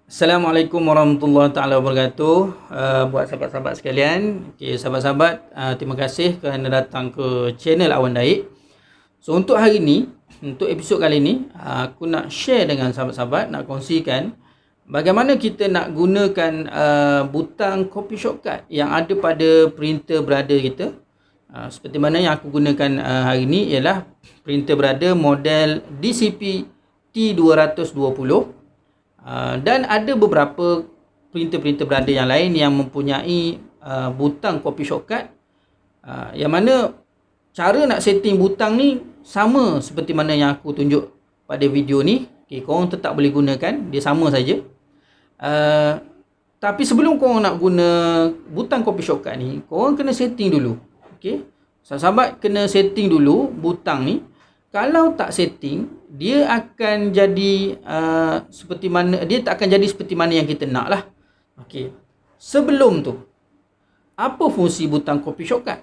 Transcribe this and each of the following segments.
Assalamualaikum warahmatullahi taala wabarakatuh. Buat sahabat-sahabat sekalian, sahabat-sahabat, terima kasih kerana datang ke channel Awan Daik. So untuk hari ni, untuk episod kali ni, aku nak share dengan sahabat-sahabat, nak kongsikan bagaimana kita nak gunakan butang copy shortcut yang ada pada printer brother kita. Seperti mana yang aku gunakan hari ni ialah printer brother model DCP T220. Dan ada beberapa printer-printer brother yang lain yang mempunyai butang copy shortcut, yang mana cara nak setting butang ni sama seperti mana yang aku tunjuk pada video ni. Korang tetap boleh gunakan, dia sama saja. Tapi sebelum korang nak guna butang copy shortcut ni, korang kena setting dulu. Sahabat kena setting dulu butang ni. Kalau tak setting, dia akan jadi seperti mana, dia tak akan jadi seperti mana yang kita nak lah. Sebelum tu, apa fungsi butang copy shortcut?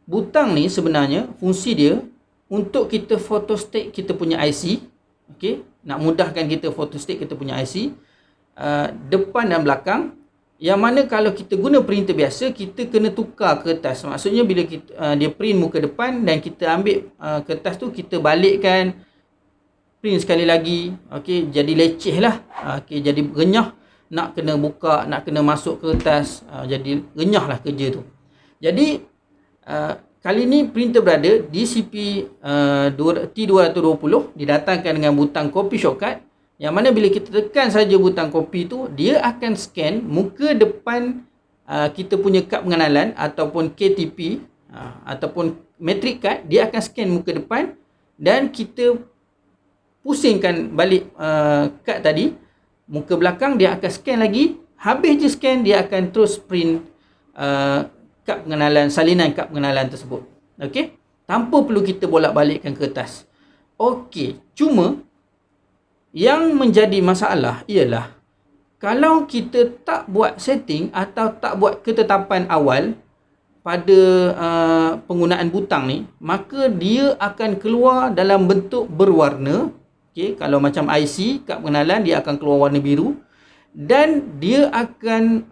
Butang ni sebenarnya fungsi dia untuk kita photostat kita punya IC. Nak mudahkan kita photostat kita punya IC depan dan belakang. Yang mana kalau kita guna printer biasa, kita kena tukar kertas. Maksudnya bila dia print muka depan dan kita ambil kertas tu, kita balikkan, print sekali lagi. Jadi leceh lah. Jadi renyah. Nak kena buka, nak kena masuk kertas. Jadi renyah lah kerja tu. Jadi kali ni printer brother DCP T220 didatangkan dengan butang copy shortcut. Yang mana bila kita tekan saja butang copy tu, dia akan scan muka depan kita punya kad pengenalan ataupun KTP ataupun metric card. Dia akan scan muka depan dan kita pusingkan balik kad tadi. Muka belakang dia akan scan lagi. Habis je scan, dia akan terus print kad pengenalan, salinan kad pengenalan tersebut. Tanpa perlu kita bolak-balikkan kertas. Cuma yang menjadi masalah ialah kalau kita tak buat setting atau tak buat ketetapan awal pada penggunaan butang ni, maka dia akan keluar dalam bentuk berwarna. Kalau macam IC, kad pengenalan, dia akan keluar warna biru. Dan dia akan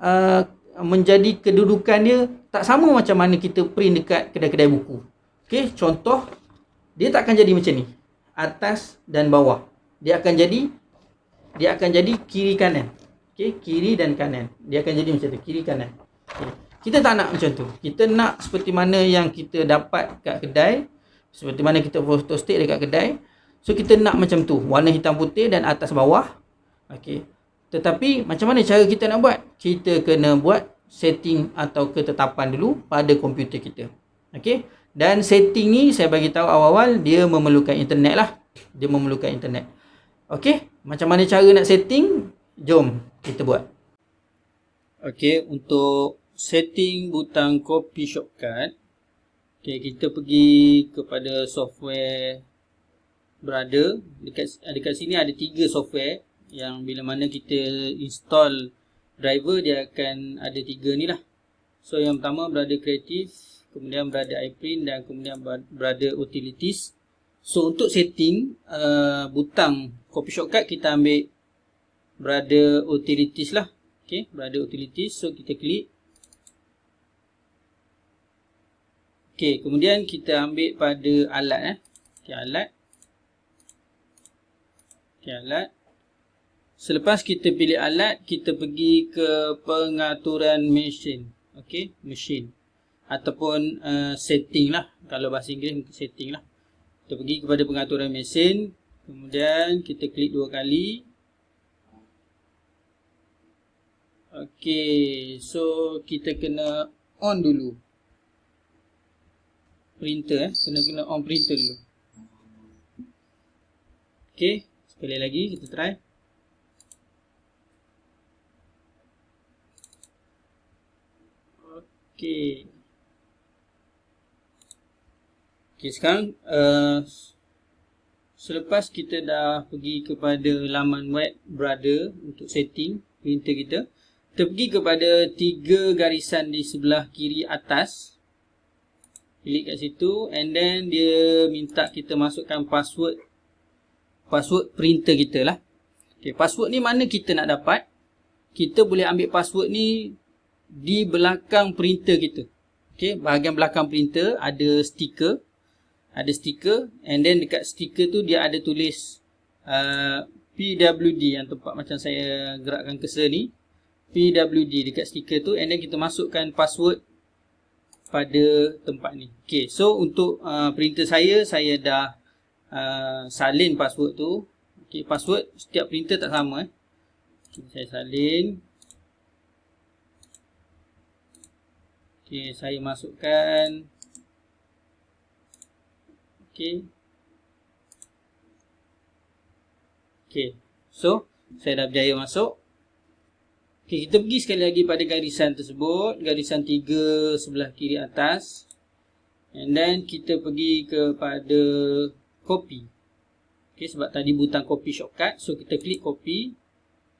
menjadi kedudukan dia tak sama macam mana kita print dekat kedai-kedai buku. Contoh, dia tak akan jadi macam ni, atas dan bawah. Dia akan jadi kiri kanan. Kiri dan kanan. Dia akan jadi macam tu, kiri kanan. Kita tak nak macam tu. Kita nak seperti mana yang kita dapat kat kedai, seperti mana kita photostat dekat kedai. So kita nak macam tu, warna hitam putih dan atas bawah. Tetapi macam mana cara kita nak buat? Kita kena buat setting atau ketetapan dulu pada komputer kita. Dan setting ni saya bagi tahu awal-awal, dia memerlukan internet lah. Dia memerlukan internet. Macam mana cara nak setting? Jom kita buat. Untuk setting butang copy shortcut, kita pergi kepada software brother. Dekat sini ada 3 software yang bila mana kita install driver, dia akan ada 3 ni lah. So yang pertama Brother Creative, kemudian Brother iPrint dan kemudian Brother Utilities. So untuk setting butang copy shortcut, kita ambil Brother Utilities lah. Brother Utilities. So kita klik. Kemudian kita ambil pada alat. Alat. Selepas kita pilih alat, kita pergi ke pengaturan mesin. Mesin. Ataupun setting lah. Kalau bahasa Inggeris setting lah. Kita pergi kepada pengaturan mesin. Kemudian kita klik 2 kali. So kita kena on dulu printer. Kena on printer dulu. Sekali lagi kita try. Sekarang selepas kita dah pergi kepada laman web brother untuk setting printer kita, kita pergi kepada 3 garisan di sebelah kiri atas. Klik kat situ, and then dia minta kita masukkan password printer kita lah. Okay, password ni mana kita nak dapat? Kita boleh ambil password ni di belakang printer kita. Okay, bahagian belakang printer ada stiker. Ada stiker, and then dekat stiker tu dia ada tulis PWD, yang tempat macam saya gerakkan cursor ni. PWD dekat stiker tu, and then kita masukkan password pada tempat ni. Okay, so untuk printer saya dah salin password tu. Okay, password setiap printer tak sama. Okay, saya salin. Okay, saya masukkan. Okay. Okay, so saya dah berjaya masuk. Okay, kita pergi sekali lagi pada garisan tersebut, garisan 3 sebelah kiri atas, and then kita pergi kepada copy. Okay, sebab tadi butang copy shortcut, so kita klik copy,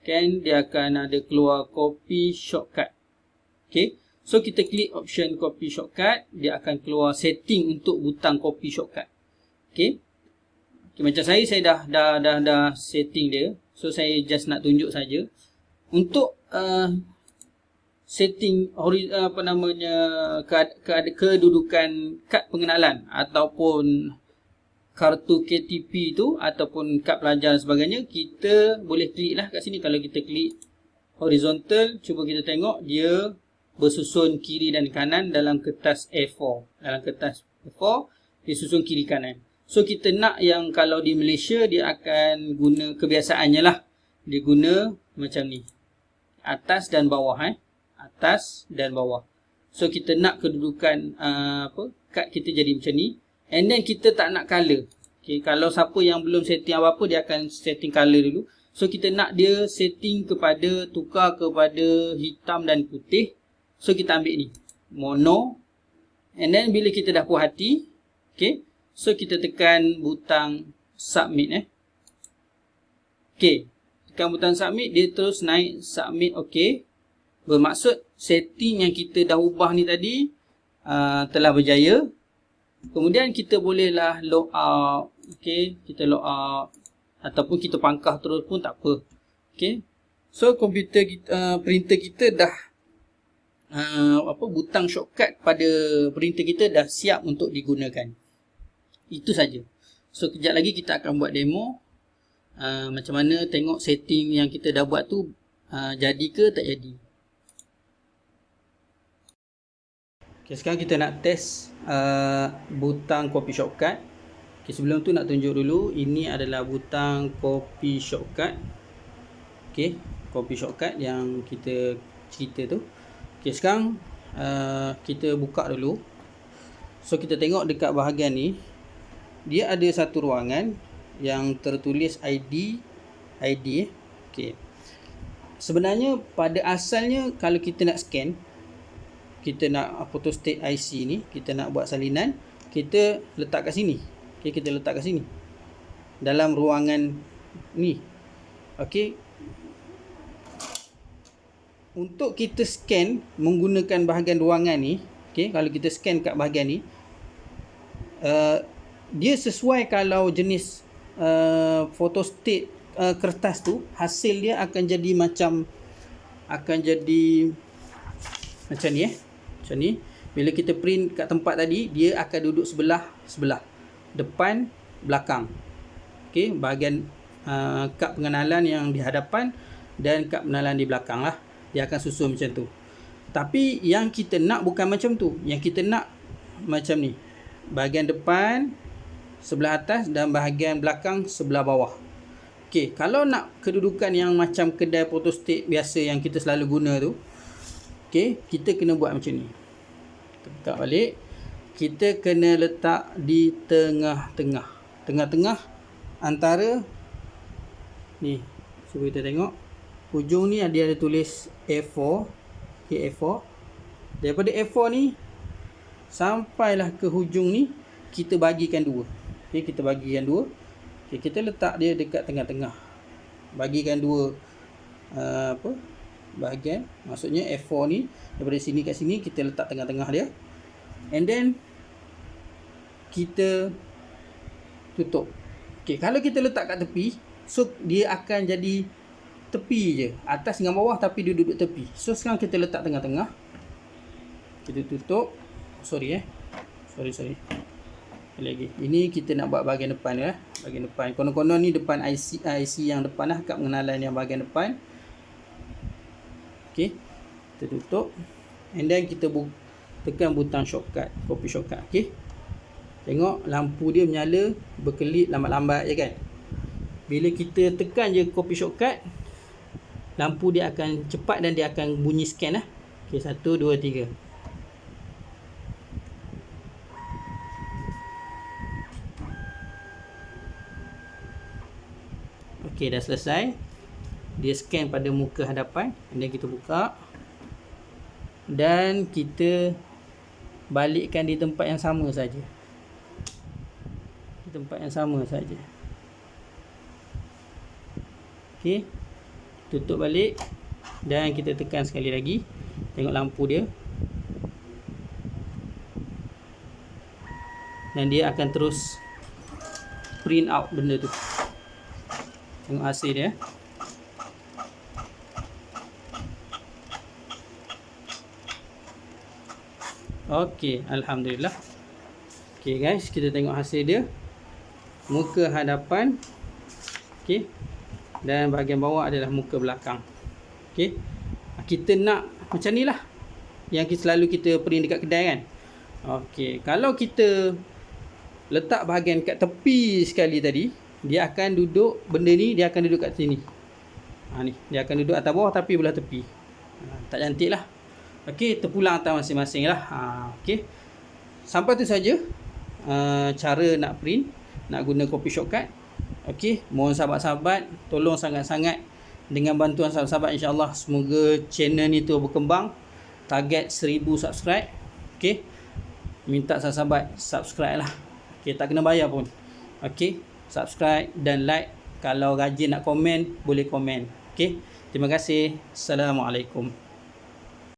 kan dia akan ada keluar copy shortcut. Okay, so kita klik option copy shortcut, dia akan keluar setting untuk butang copy shortcut. Okay, macam saya dah setting dia, so saya just nak tunjuk saja. Untuk setting kedudukan kad pengenalan ataupun kartu KTP tu ataupun kad pelajar dan sebagainya, kita boleh klik lah kat sini. Kalau kita klik horizontal, cuba kita tengok dia bersusun kiri dan kanan dalam kertas A4. Dalam kertas A4 dia susun kiri kanan. So kita nak yang kalau di Malaysia dia akan guna kebiasaannya lah, dia guna macam ni, atas dan bawah, atas dan bawah. So kita nak kedudukan kad kita jadi macam ni, and then kita tak nak color. Okay, kalau siapa yang belum setting apa-apa, dia akan setting color dulu. So kita nak dia setting kepada, tukar kepada hitam dan putih. So kita ambil ni, mono, and then bila kita dah puas hati, okay, so kita tekan butang submit. Okay, tekan butang submit, dia terus naik submit. Okay, bermaksud setting yang kita dah ubah ni tadi telah berjaya. Kemudian kita bolehlah log out. Okay, kita log out ataupun kita pangkah terus pun tak apa. Okay, so komputer kita, printer kita dah butang shortcut pada printer kita dah siap untuk digunakan. Itu saja. So kejap lagi kita akan buat demo macam mana tengok setting yang kita dah buat tu jadi ke tak jadi. Okay, sekarang kita nak test butang copy shortcut. Okay, sebelum tu nak tunjuk dulu, ini adalah butang copy shortcut. Okay, copy shortcut yang kita cerita tu. Okay, sekarang kita buka dulu. So kita tengok dekat bahagian ni, dia ada satu ruangan yang tertulis ID. Okay. Sebenarnya pada asalnya kalau kita nak scan, kita nak photostat IC ni, kita nak buat salinan, kita letak kat sini. Okay, kita letak kat sini dalam ruangan ni. Okay, untuk kita scan menggunakan bahagian ruangan ni, okay, kalau kita scan kat bahagian ni, dia sesuai ni jenis photostat kertas tu, hasil dia akan jadi macam ni macam ni. Bila kita print kat tempat tadi, dia akan duduk sebelah depan belakang. Okey, bahagian kad pengenalan yang di hadapan dan kad pengenalan di belakang lah, dia akan susun macam tu. Tapi yang kita nak bukan macam tu. Yang kita nak macam ni, bahagian depan sebelah atas dan bahagian belakang sebelah bawah. Okey, kalau nak kedudukan yang macam kedai photostat biasa yang kita selalu guna tu, okey, kita kena buat macam ni. Tekan balik, kita kena letak di tengah-tengah antara ni. Cuba kita tengok hujung ni, ada tulis A4. Okay, A4. Daripada A4 ni sampailah ke hujung ni, kita bagikan dua. Okay, kita bagikan dua. Okay, kita letak dia dekat tengah-tengah. Bagikan dua bahagian. Maksudnya A4 ni daripada sini kat sini, kita letak tengah-tengah dia. And then kita tutup. Okay, kalau kita letak kat tepi, So dia akan jadi tepi je, atas dengan bawah tapi dia duduk tepi. So sekarang kita letak tengah-tengah, kita tutup. Sorry lagi. Ini kita nak buat bahagian depan ya. Bahagian depan. Konon-konon ni depan IC yang depan lah, kad pengenalan yang bahagian depan. Okey. Kita tutup. And then kita tekan butang shortcut, copy shortcut. Okey. Tengok lampu dia menyala, berkelip lambat-lambat je kan. Bila kita tekan je copy shortcut, lampu dia akan cepat dan dia akan bunyi scan lah. Okey, 1 2 3. Okey, dah selesai. Dia scan pada muka hadapan. Dan kita buka. Dan kita balikkan di tempat yang sama saja. Di tempat yang sama saja. Okey. Tutup balik. Dan kita tekan sekali lagi. Tengok lampu dia. Dan dia akan terus print out benda tu. Tengok hasil dia. Okey, alhamdulillah. Okey guys, kita tengok hasil dia. Muka hadapan. Okey. Dan bahagian bawah adalah muka belakang. Okey. Kita nak macam ni lah, yang selalu kita print dekat kedai kan. Okey, kalau kita letak bahagian kat tepi sekali tadi, dia akan duduk, benda ni dia akan duduk kat sini. Ni, dia akan duduk atas bawah tapi belah tepi. Tak cantik lah. Okey, terpulang atas masing-masing lah. Okey. Sampai tu saja cara nak print, nak guna copy shortcut. Okey, mohon sahabat-sahabat tolong sangat-sangat, dengan bantuan sahabat-sahabat insya-Allah semoga channel ni tu berkembang, target 1000 subscribe. Okey. Minta sahabat-sahabat subscribe lah. Okey, tak kena bayar pun. Okey, subscribe dan like. Kalau rajin nak komen, boleh komen. Okey. Terima kasih. Assalamualaikum.